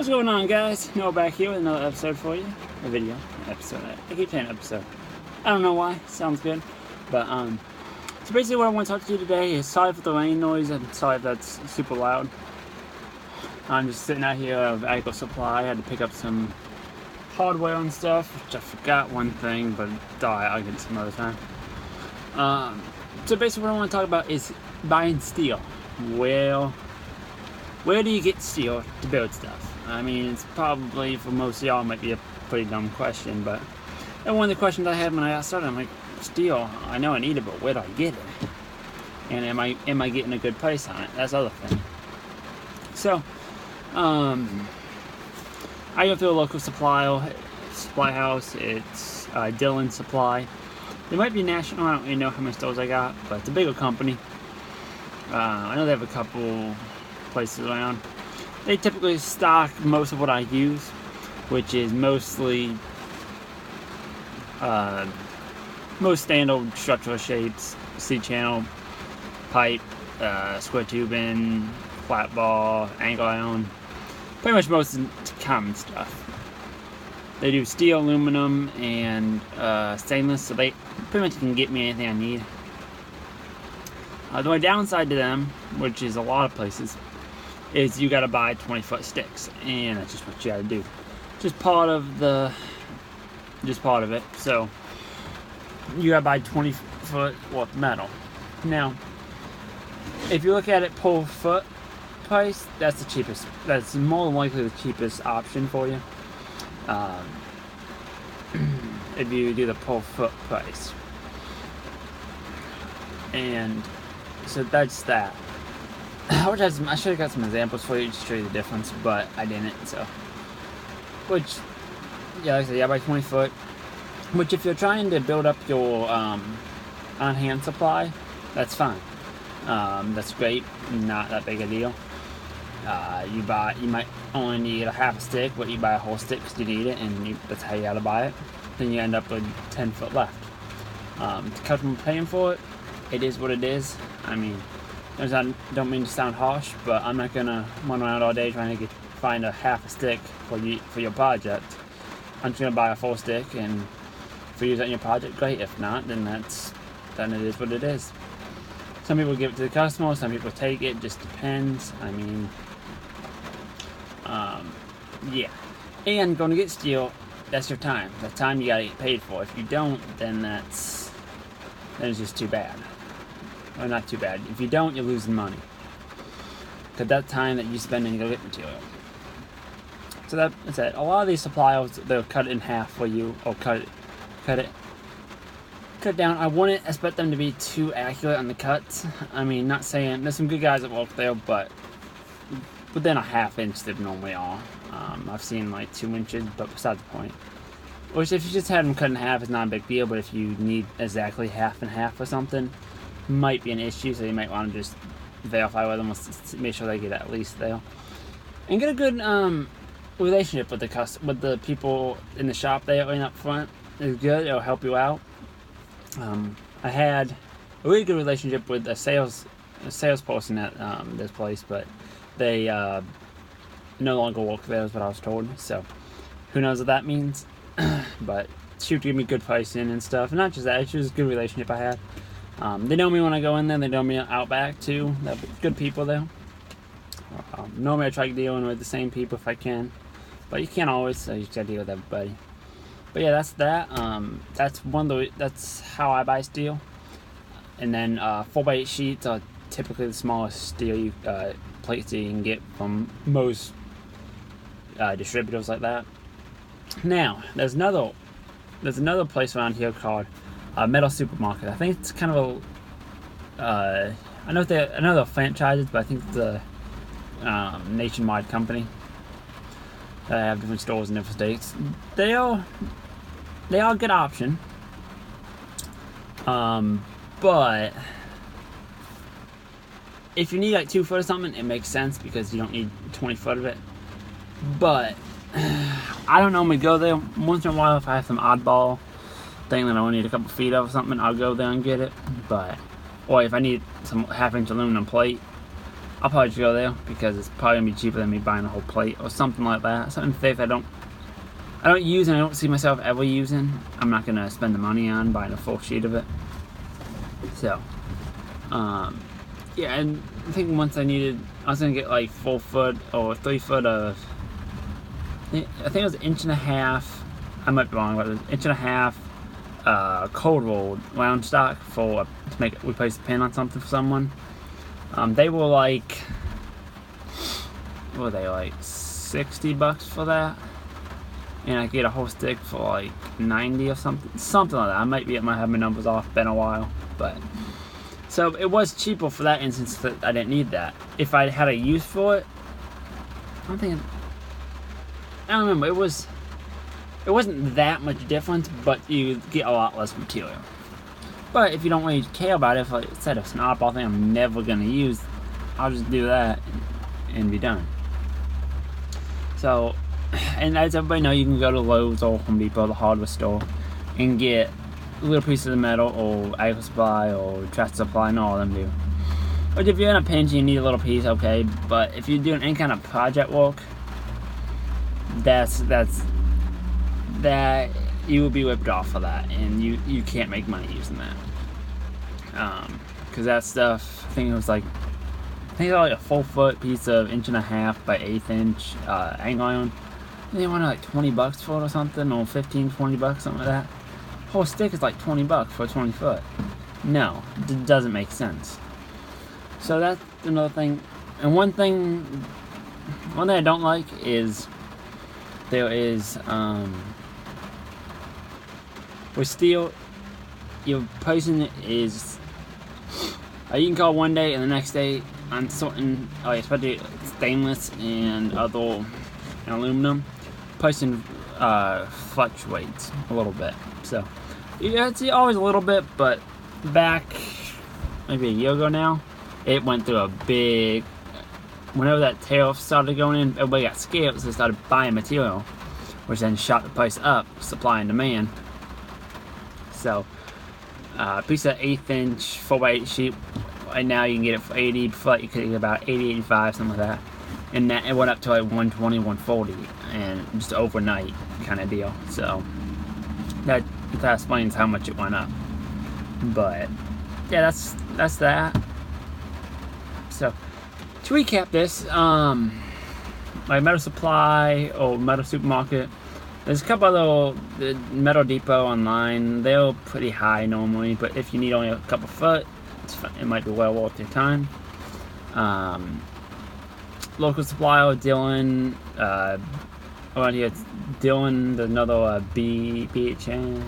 What's going on, guys? Noah back here with another episode for you. A video. Episode. I keep saying episode. I don't know why. Sounds good. But, so basically what I want to talk to you today is sorry for the rain noise. I'm sorry if that's super loud. I'm just sitting out here at Agricultural Supply. I had to pick up some hardware and stuff, which I forgot one thing, but I'll get it some other time. So basically what I want to talk about is buying steel. Well, where do you get steel to build stuff? I mean, it's probably, for most of y'all, might be a pretty dumb question, but one of the questions I had when I got started, I'm like, steel, I know I need it, but where do I get it? And am I getting a good price on it? That's the other thing. So, I go through a local supply house. It's Dillon Supply. It might be national. I don't really know how many stores I got, but it's a bigger company. I know they have a couple places around. They typically stock most of what I use, which is mostly most standard structural shapes, C-channel, pipe, square tubing, flat bar, angle iron, pretty much most common stuff. They do steel, aluminum, and stainless, so they pretty much can get me anything I need. The only downside to them, which is a lot of places, is you gotta buy 20-foot sticks, and that's just what you gotta do. Just part of it. So you gotta buy 20-foot metal. Now, if you look at it per foot price, that's the cheapest. That's more than likely the cheapest option for you. If you do the per foot price, and so that's that. I should have got some examples for you to show you the difference, but I didn't. So, which, yeah, like I said, yeah, by 20 foot. Which, if you're trying to build up your on-hand supply, that's fine. That's great. Not that big a deal. You might only need a half a stick, but you buy a whole stick because you need it, and that's how you gotta buy it. Then you end up with 10 foot left. The customer paying for it, it is what it is. I mean, I don't mean to sound harsh, but I'm not gonna run around all day trying to find a half a stick for your project. I'm just gonna buy a full stick, and if you use that in your project, great. If not, then it is what it is. Some people give it to the customer, some people take it. Just depends. I mean, yeah. And going to get steel, that's your time. That time you gotta get paid for. If you don't, then it's just too bad. Or not too bad. If you don't, you're losing money. Because that time that you spend to go get material. So that's it. A lot of these suppliers, they'll cut it in half for you, or cut it down. I wouldn't expect them to be too accurate on the cuts. I mean, not saying there's some good guys that work there, but within a ½ inch they normally are. I've seen like 2 inches, but besides the point. Which, if you just had them cut in half, it's not a big deal. But if you need exactly half and half or something, might be an issue. So you might want to just verify with them, make sure they get at least there, and get a good relationship with the people in the shop there right up front. Is good. It'll help you out. I had a really good relationship with a salesperson at this place, but they no longer work there, is what I was told. So who knows what that means? But she would give me good pricing and stuff. And not just that, it's just a good relationship I had. They know me when I go in there. They know me out back too. They're good people there. Normally I try dealing with the same people if I can, but you can't always. So you just gotta deal with everybody. But yeah, that's that. That's how I buy steel. And then 4x8 sheets are typically the smallest steel plates that you can get from most distributors like that. Now, there's another place around here called Metal Supermarket. I think it's kind of I know they're franchises, but I think it's a nationwide company. They have different stores in different states. They are a good option. But if you need like 2 foot or something, it makes sense because you don't need 20 foot of it. But I don't normally go there. Once in a while, if I have some oddball thing that I only need a couple feet of or something, I'll go there and get it. Or if I need some 1/2 inch aluminum plate, I'll probably just go there because it's probably gonna be cheaper than me buying a whole plate or something like that. Something thick I don't use and I don't see myself ever using. I'm not gonna spend the money on buying a full sheet of it. So, yeah, and I think once I was gonna get like 4 foot or 3 foot of, I think it was 1.5 inches. I might be wrong, but it was 1.5 inches cold rolled round stock to replace a pin on something for someone. They were like, what were they, like $60 for that? And I get a whole stick for like 90 or something like that. I might have my numbers off, been a while, but so it was cheaper for that instance that I didn't need that. If I had a use for it, I don't remember. It wasn't that much difference, but you get a lot less material. But if you don't really care about it, if I said a snowball thing I'm never gonna use, I'll just do that and be done. So, and as everybody knows, you can go to Lowe's or Home Depot, the hardware store, and get little pieces of metal or Agri Supply or Tractor Supply, and all of them do. But if you're in a pinch and you need a little piece, okay. But if you're doing any kind of project work, that you will be ripped off for that, and you can't make money using that. Because that stuff, I think it was like a 4 foot piece of 1.5 inches by 1/8 inch angle iron. They wanted like $20 for it or something, or $15-20, something like that. Whole stick is like $20 for a 20 foot. No, it doesn't make sense. So that's another thing. And one thing I don't like is there is with steel, your pricing is you can call one day and the next day on certain, especially stainless and other and aluminum, pricing fluctuates a little bit. So yeah, it's always a little bit, but back maybe a year ago now, it went through a big. Whenever that tariff started going in, everybody got scared, so they started buying material, which then shot the price up, supply and demand. So, a piece of 1/8 inch 4x8 sheet, right now you can get it for 80, before you could get about 80, 85, something like that. And that it went up to like 120, 140, and just overnight kind of deal. So, that explains how much it went up. But, yeah, that's that. So, to recap this, like Metal Supply or Metal Supermarket, there's a couple other Metal Depot online. They're pretty high normally, but if you need only a couple foot, it might be well worth your time. Local supplier, Dylan, around here it's Dylan, there's another BHN,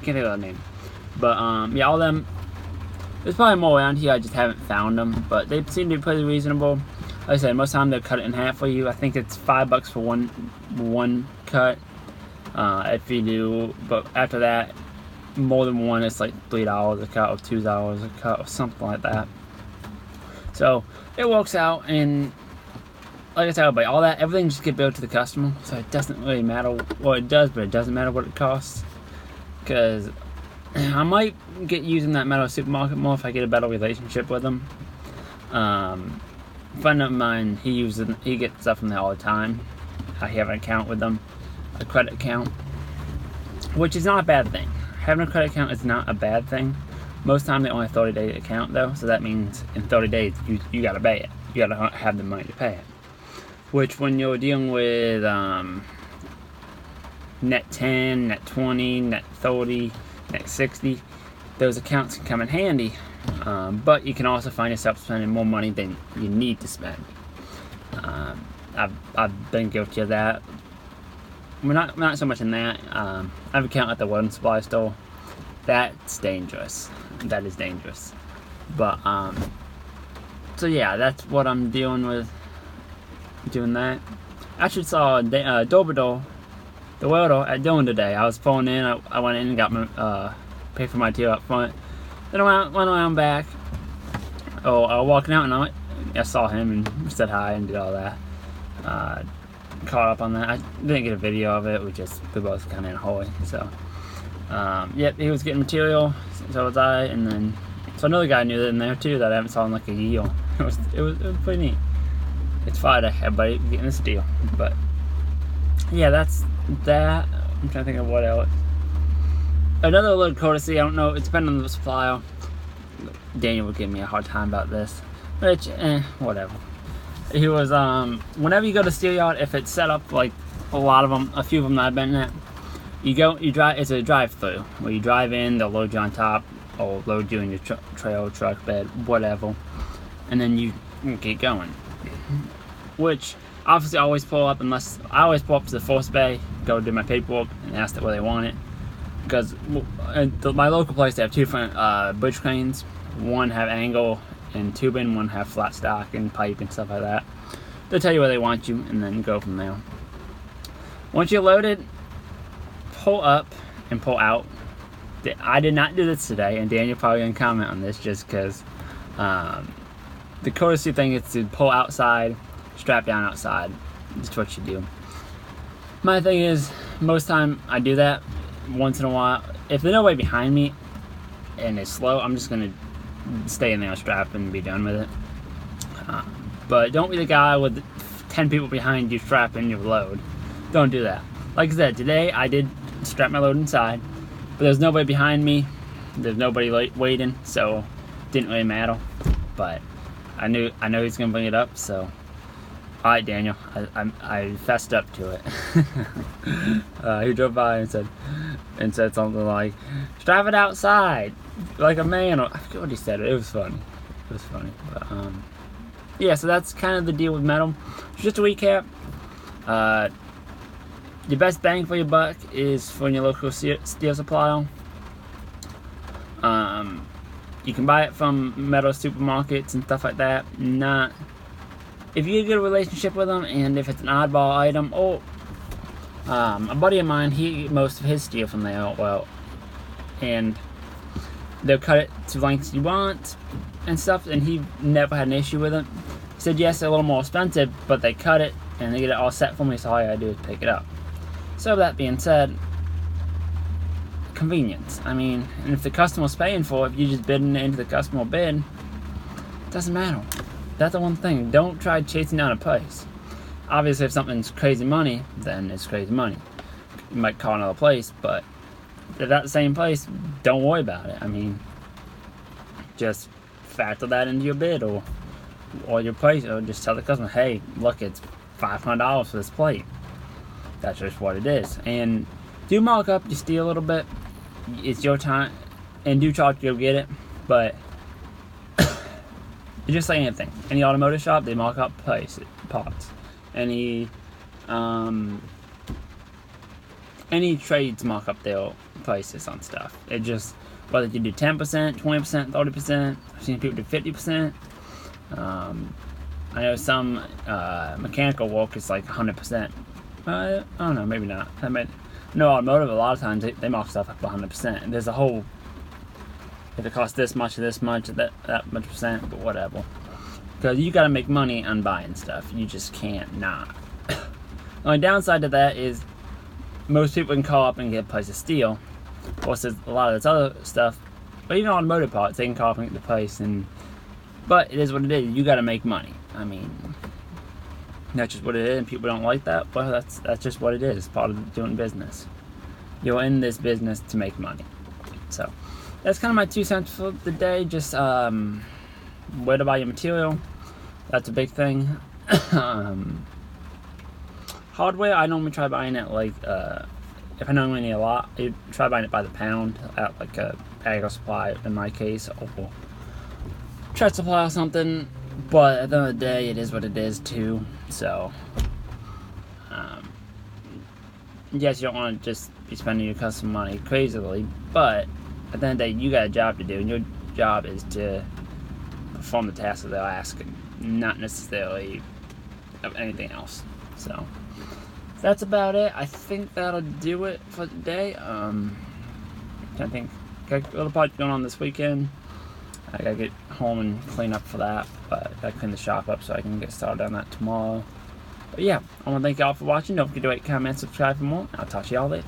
I can't think of that name. But yeah, all them, there's probably more around here, I just haven't found them, but they seem to be pretty reasonable. Like I said, most of the time they'll cut it in half for you. I think it's $5 for one cut, if you do, but after that, more than one, it's like $3 a cut or $2 a cut or something like that. So it works out, and like I said, everybody, all that, everything just gets billed to the customer, so it doesn't really matter. Well, it does, but it doesn't matter what it costs, because I might get using that Metal Supermarket more if I get a better relationship with them. A friend of mine, he gets stuff from there all the time. I have an account with them, a credit account, which is not a bad thing. Having a credit account is not a bad thing. Most of the time they only have a 30-day account though, so that means in 30 days you gotta pay it. You gotta have the money to pay it. Which when you're dealing with net 10, net 20, net 30, net 60, those accounts can come in handy. But you can also find yourself spending more money than you need to spend. I've been guilty of that. We're not so much in that. I have an account at the Welding supply store. That's dangerous. That is dangerous. But so yeah, that's what I'm dealing with. Doing that. I actually saw Dobador, the welder, at Dillon today. I was pulling in. I went in and got my paid for my tier up front. Then I went around back. I was walking out and I saw him and said hi and did all that. Caught up on that. I didn't get a video of it. We both kind of in a hurry. So, yep, he was getting material. So was I. And then So another guy knew that in there too that I haven't saw in like a year. It was pretty neat. It's Friday, everybody getting this deal. But yeah, that's that. I'm trying to think of what else. Another little courtesy, I don't know, it's been on the supplier. Daniel will give me a hard time about this. Which, whatever. He was, whenever you go to steel if it's set up like a few of them that I've been at, you drive, it's a drive-through, where you drive in, they'll load you on top, or load you in your trailer, truck bed, whatever, and then you get going. Which, obviously I always pull up to the first bay, go do my paperwork, and ask them where they want it. Because my local place, they have two different bridge cranes. One have angle and tubing, one have flat stock and pipe and stuff like that. They'll tell you where they want you, and then go from there. Once you're loaded, pull up and pull out. I did not do this today, and Daniel probably gonna comment on this just because the courtesy thing is to pull outside, strap down outside. That's what you do. My thing is, most time I do that. Once in a while, if there's nobody behind me and it's slow, I'm just gonna stay in there, strap, and be done with it. But don't be the guy with 10 people behind you strapping your load. Don't do that. Like I said, today I did strap my load inside, but there's nobody behind me. There's nobody waiting, so it didn't really matter. But I know he's gonna bring it up, so. All right, Daniel. I fessed up to it. He drove by and said something like, "Strap it outside, like a man." Or I forget what he said. It was funny. It was funny. But yeah. So that's kind of the deal with metal. Just to recap, your best bang for your buck is from your local steel supplier. You can buy it from metal supermarkets and stuff like that. If you get a good relationship with them, and if it's an oddball item, a buddy of mine, he get most of his steel from there, and they'll cut it to lengths you want and stuff, and he never had an issue with it. He said, yes, they're a little more expensive, but they cut it, and they get it all set for me, so all I gotta do is pick it up. So that being said, convenience. I mean, and if the customer's paying for it, if you just bidding it into the customer bid, it doesn't matter. That's the one thing. Don't try chasing down a price. Obviously, if something's crazy money, then it's crazy money. You might call another place, but if that's the same place, don't worry about it. I mean, just factor that into your bid or your price, or just tell the customer, hey, look, it's $500 for this plate. That's just what it is. And do mark up your steel a little bit. It's your time, and do charge to go get it, but just like anything. Any automotive shop, they mark up parts. Any trades mark up their prices on stuff. It just, whether you do 10%, 20%, 30%, I've seen people do 50%. I know some mechanical work is like 100%. I don't know, maybe not. No, automotive, a lot of times they mark stuff up 100%. And there's a whole, if it costs this much, that much percent, but whatever. Because you gotta make money on buying stuff. You just can't not. The only downside to that is most people can call up and get a price of steel. Versus a lot of this other stuff, but even automotive parts, they can call up and get the price. But it is what it is. You gotta make money. I mean, that's just what it is, and people don't like that. Well, that's just what it is. It's part of doing business. You're in this business to make money. So that's kind of my 2 cents for the day. Just where to buy your material. That's a big thing. Hardware, I normally try buying it like if I normally need a lot, I try buying it by the pound at like a Agri Supply in my case, or Tractor Supply or something. But at the end of the day, it is what it is too. So yes, you don't want to just be spending your customer money crazily, but at the end of the day, you got a job to do, and your job is to perform the task that they're asking, not necessarily of anything else. So that's about it. I think that'll do it for today. I think got a little project going on this weekend. I gotta get home and clean up for that, but I gotta clean the shop up so I can get started on that tomorrow. But yeah, I want to thank y'all for watching. Don't forget to rate, comment, subscribe for more. I'll talk to y'all later.